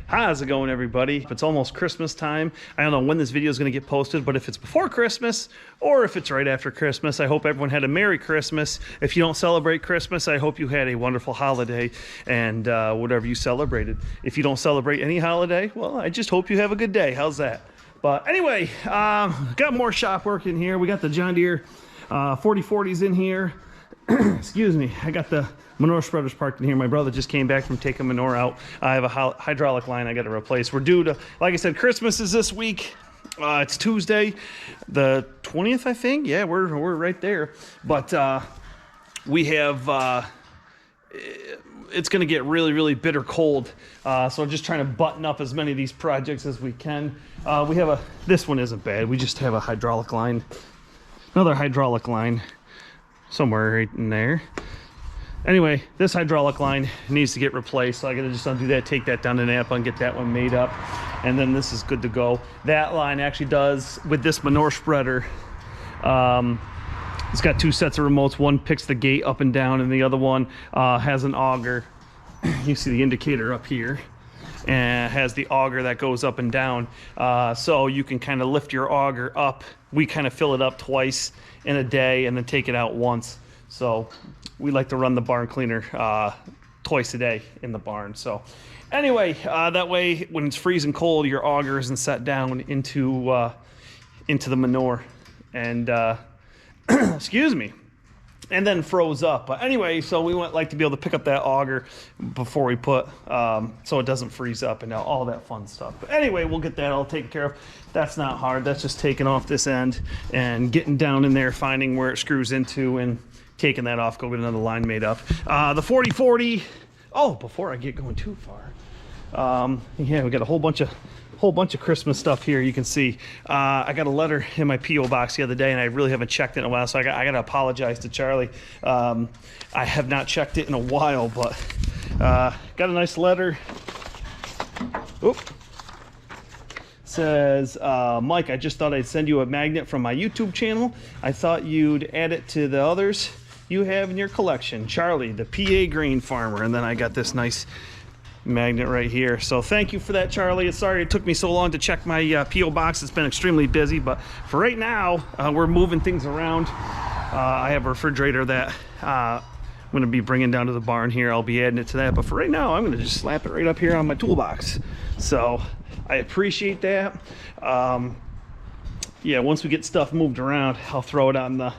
How's it going, everybody? It's almost Christmas time. I don't know when this video is going to get posted, but if it's before Christmas or if it's right after Christmas, I hope everyone had a Merry Christmas. If you don't celebrate Christmas, I hope you had a wonderful holiday and whatever you celebrated. If you don't celebrate any holiday, well, I just hope you have a good day. How's that? But anyway, got more shop work in here. We got the John Deere 4040s in here. Excuse me. I got the manure spreaders parked in here. My brother just came back from taking manure out. I have a hydraulic line I got to replace. We're due to, like I said, Christmas is this week. It's Tuesday, the 20th, I think. Yeah, we're right there. But we have, it's going to get really, really bitter cold. So I'm just trying to button up as many of these projects as we can. We have this one isn't bad. We just have a hydraulic line, another hydraulic line somewhere right in there. Anyway, this hydraulic line needs to get replaced, so I gotta just undo that, take that down to Napa and get that one made up, and then this is good to go. That line actually does, with this manure spreader, it's got two sets of remotes. One picks the gate up and down, and the other one has an auger. You see the indicator up here, and has the auger that goes up and down, so you can kind of lift your auger up. We kind of fill it up twice in a day and then take it out once. So we like to run the barn cleaner twice a day in the barn. So anyway, that way when it's freezing cold, your auger isn't set down into the manure and excuse me, and then froze up. But anyway, so we like to be able to pick up that auger before we put, so it doesn't freeze up and all that fun stuff. But anyway, we'll get that all taken care of. That's not hard. That's just taking off this end and getting down in there, finding where it screws into and taking that off, go get another line made up. The 4040, oh, before I get going too far, yeah, we got a whole bunch of Christmas stuff here. You can see I got a letter in my P.O. box the other day, and I really haven't checked it in a while, so I got to apologize to Charlie. I have not checked it in a while, but got a nice letter. Oop. Says, Mike, I just thought I'd send you a magnet from my YouTube channel. I thought you'd add it to the others you have in your collection. Charlie, the PA grain farmer. And then I got this nice magnet right here. So thank you for that, Charlie. Sorry it took me so long to check my P.O. box. It's been extremely busy, but for right now, we're moving things around. I have a refrigerator that I'm going to be bringing down to the barn here. I'll be adding it to that, but for right now, I'm going to just slap it right up here on my toolbox. So I appreciate that. Yeah, once we get stuff moved around, I'll throw it on the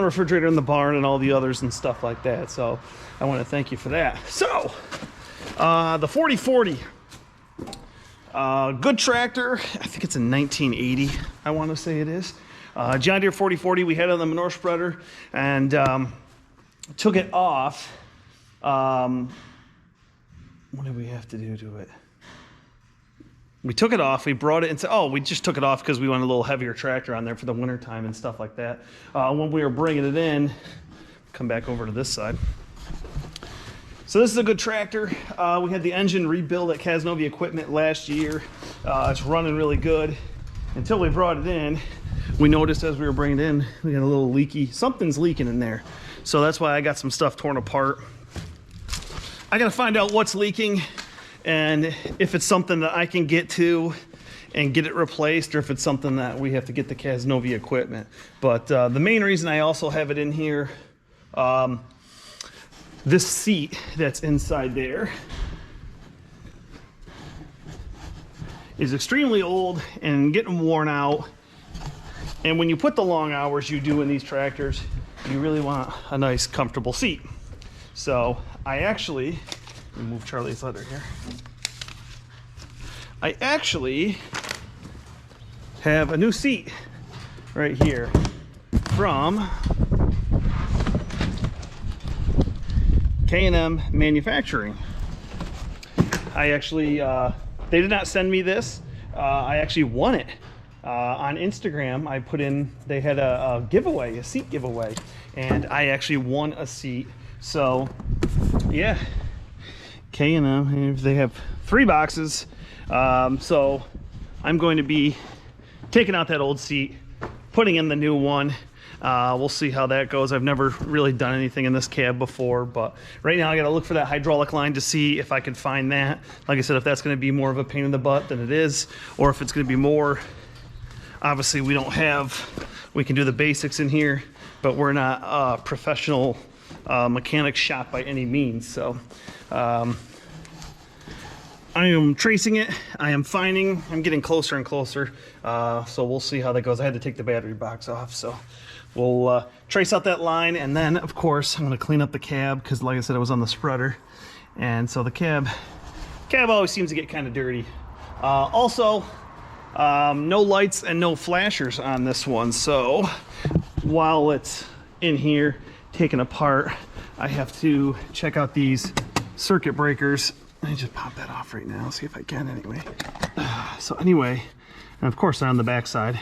refrigerator in the barn and all the others and stuff like that. So I want to thank you for that. So the 4040, good tractor. I think it's a 1980. I want to say it is. John Deere 4040. We had it on the manure spreader and took it off. What did we have to do to it? We took it off, we brought it and said, oh, we just took it off because we wanted a little heavier tractor on there for the winter time and stuff like that. When we were bringing it in, come back over to this side. So this is a good tractor. We had the engine rebuild at Casanova Equipment last year. It's running really good. Until we brought it in, we noticed as we were bringing it in, we got a little leaky, something's leaking in there. So that's why I got some stuff torn apart. I gotta find out what's leaking, and if it's something that I can get to and get it replaced, or if it's something that we have to get the Casanova Equipment. But the main reason I also have it in here, this seat that's inside there is extremely old and getting worn out. And when you put the long hours you do in these tractors, you really want a nice, comfortable seat. So I actually, let me move Charlie's letter here. I actually have a new seat right here from K&M Manufacturing. I actually, they did not send me this. I actually won it on Instagram. I put in, they had a giveaway, a seat giveaway, and I actually won a seat. So yeah, K&M, they have 3 boxes. So I'm going to be taking out that old seat, putting in the new one. We'll see how that goes. I've never really done anything in this cab before, but right now I gotta look for that hydraulic line to see if I can find that. Like I said, if that's gonna be more of a pain in the butt than it is, or if it's gonna be more, obviously we can do the basics in here, but we're not a professional mechanic shop by any means. So I am tracing it. I'm getting closer and closer. So we'll see how that goes. I had to take the battery box off, so we'll trace out that line, and then of course I'm gonna clean up the cab, because like I said, I was on the spreader, and so the cab always seems to get kind of dirty. Also, no lights and no flashers on this one, so while it's in here taken apart, I have to check out these circuit breakers. Let me just pop that off right now, see if I can anyway. So anyway, and of course they're on the back side.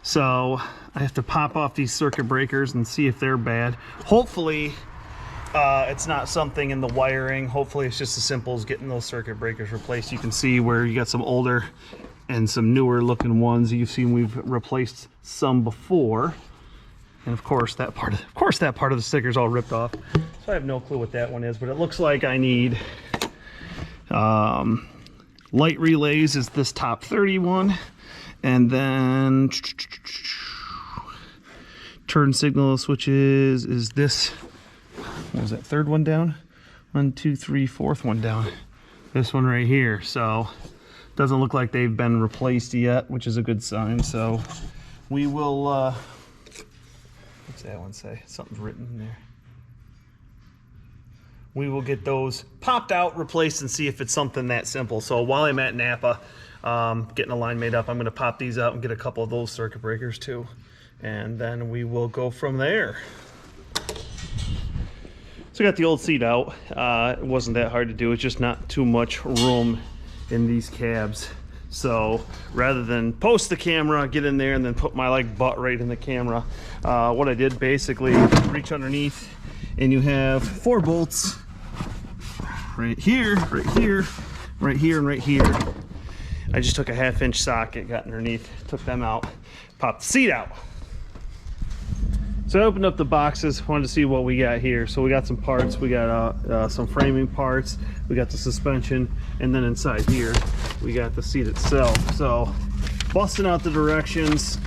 So I have to pop off these circuit breakers and see if they're bad. Hopefully it's not something in the wiring. Hopefully it's just as simple as getting those circuit breakers replaced. You can see where you got some older and some newer looking ones. You've seen we've replaced some before. And of course that part of the sticker is all ripped off. So I have no clue what that one is, but it looks like I need light relays is this top 31, and then turn signal switches is this, what was that, third one down? 1, 2, 3, fourth one down. This one right here. So doesn't look like they've been replaced yet, which is a good sign. So we will what's that one say? Something's written in there. We will get those popped out, replaced, and see if it's something that simple. So while I'm at Napa getting a line made up, I'm going to pop these out and get a couple of those circuit breakers too, and then we will go from there. So I got the old seat out. It wasn't that hard to do. It's just not too much room in these cabs. So rather than post the camera, get in there, and then put my butt right in the camera, what I did basically, reach underneath, and you have 4 bolts right here, right here, right here, and right here. I just took a 1/2-inch socket, got underneath, took them out, popped the seat out. So I opened up the boxes, wanted to see what we got here. So we got some parts, we got some framing parts, we got the suspension, and then inside here we got the seat itself. So busting out the directions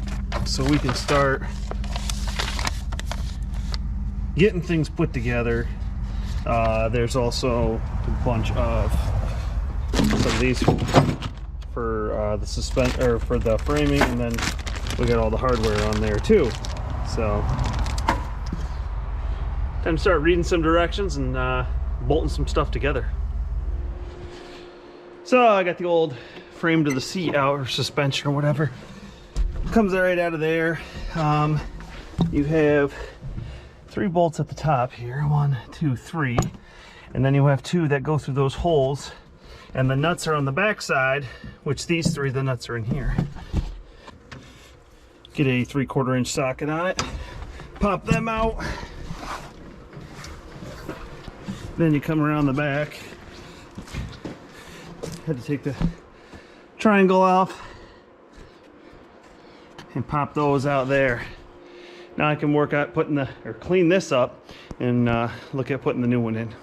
so we can start getting things put together. There's also a bunch of some of these for the for the framing, and then we got all the hardware on there too. So time to start reading some directions and bolting some stuff together. So I got the old frame to the seat out, or suspension or whatever. Comes right out of there. You have 3 bolts at the top here, 1, 2, 3, and then you have 2 that go through those holes, and the nuts are on the back side, which these 3, the nuts are in here. Get a 3/4 inch socket on it, pop them out, then you come around the back. Had to take the triangle off and pop those out there. Now I can work at clean this up and look at putting the new one in.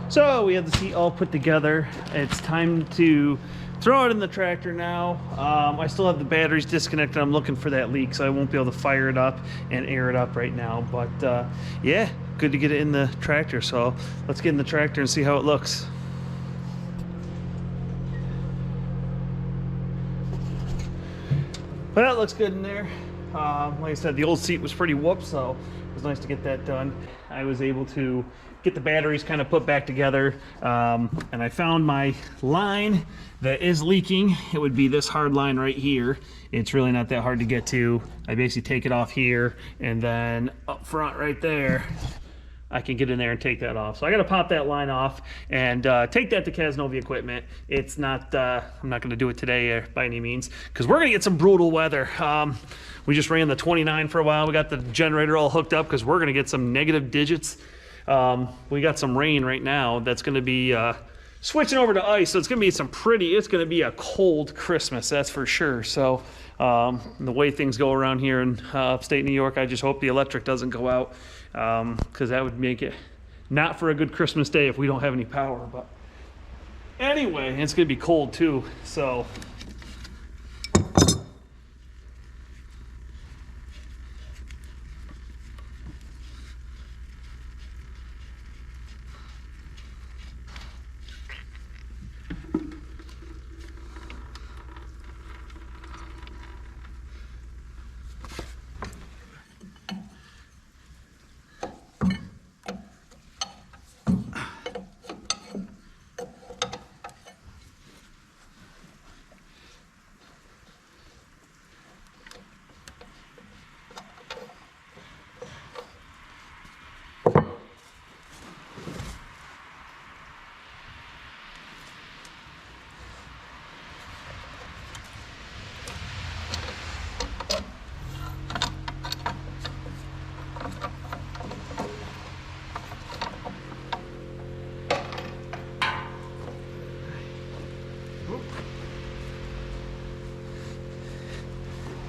So we have the seat all put together. It's time to throw it in the tractor now. I still have the batteries disconnected. I'm looking for that leak, so I won't be able to fire it up and air it up right now. But yeah, good to get it in the tractor. So let's get in the tractor and see how it looks. Well, it looks good in there. Like I said, the old seat was pretty whooped, so it was nice to get that done. I was able to get the batteries kind of put back together, and I found my line that is leaking. It would be this hard line right here. It's really not that hard to get to. I basically take it off here, and then up front right there, I can get in there and take that off. So I got to pop that line off and take that to Casanova Equipment. It's not, I'm not going to do it today by any means, because we're going to get some brutal weather. We just ran the 29 for a while. We got the generator all hooked up because we're going to get some negative digits. We got some rain right now that's going to be switching over to ice, so it's gonna be it's gonna be a cold Christmas, that's for sure. So the way things go around here in upstate New York, I just hope the electric doesn't go out, because that would make it not for a good Christmas day if we don't have any power. But anyway, it's gonna be cold too, so.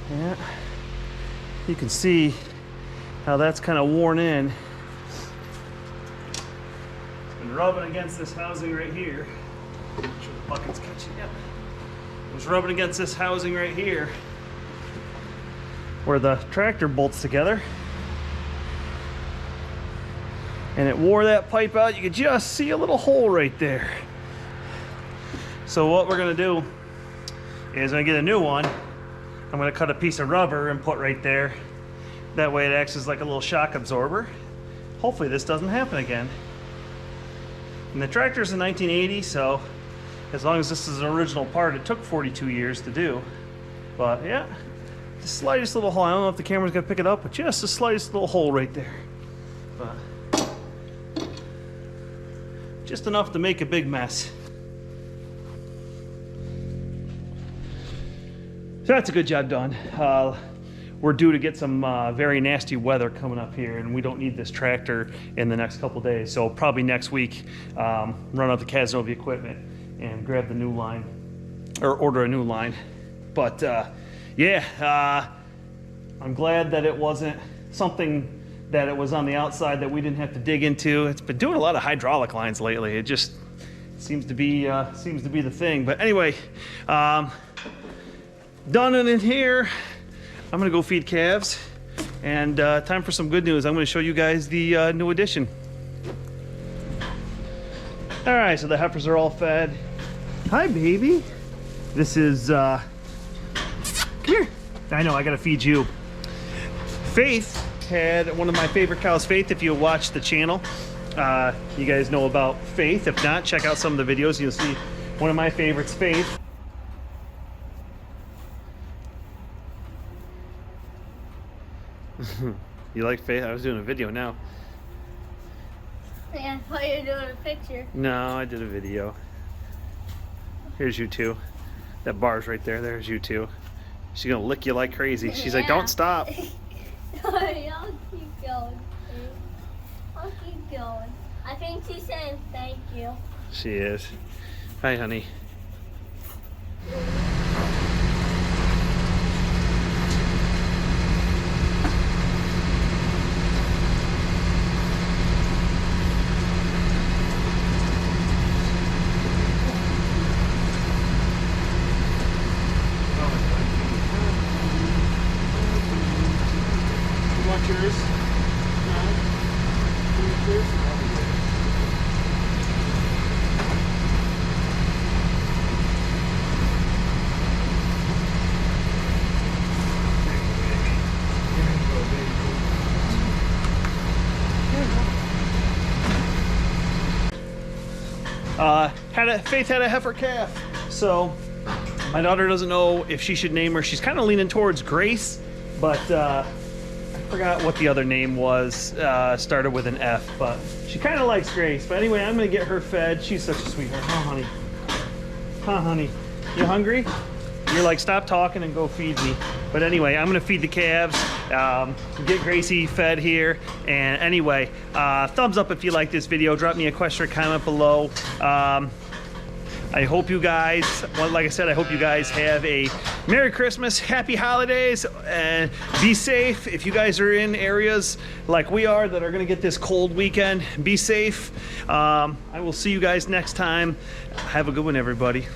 Yeah, you can see how that's kind of worn in. It's been rubbing against this housing right here. Make sure the bucket's catching up. It was rubbing against this housing right here where the tractor bolts together. And it wore that pipe out. You could just see a little hole right there. So what we're gonna do is I'm gonna get a new one. I'm going to cut a piece of rubber and put right there. That way it acts as like a little shock absorber. Hopefully this doesn't happen again. And the tractor's in 1980, so as long as this is an original part, it took 42 years to do. But yeah, the slightest little hole. I don't know if the camera's going to pick it up, but just the slightest little hole right there. But just enough to make a big mess. So that's a good job done. We're due to get some very nasty weather coming up here, and we don't need this tractor in the next couple days. So probably next week, run out the Casanova equipment and grab the new line, or order a new line. But yeah, I'm glad that it wasn't something that it was on the outside that we didn't have to dig into. It's been doing a lot of hydraulic lines lately. It just seems to be the thing. But anyway. Done in here. I'm gonna go feed calves, and time for some good news. I'm gonna show you guys the new addition. All right, so the heifers are all fed. Hi, baby. This is, come here. I know, I gotta feed you. Faith had one of my favorite cows, Faith. If you watch the channel, you guys know about Faith. If not, check out some of the videos. You'll see one of my favorites, Faith. You like Faith? I was doing a video now. Yeah, I thought you were doing a picture. No, I did a video. Here's you two. That bar's right there. There's you two. She's gonna lick you like crazy. She's like, don't stop. I'll keep going. I'll keep going. I think she's saying thank you. She is. Hi, honey. Yours? Faith had a heifer calf, so my daughter doesn't know if she should name her. She's kind of leaning towards Grace, but I forgot what the other name was. Started with an F, but she kind of likes Grace. But anyway, I'm gonna get her fed. She's such a sweetheart. Huh, honey? Huh, honey? You hungry? You're like, stop talking and go feed me. But anyway, I'm gonna feed the calves, get Gracie fed here. And anyway, thumbs up if you like this video. Drop me a question or comment below. I hope you guys, well, like I said, I hope you guys have a Merry Christmas, Happy Holidays, and be safe. If you guys are in areas like we are that are going to get this cold weekend, be safe. I will see you guys next time. Have a good one, everybody.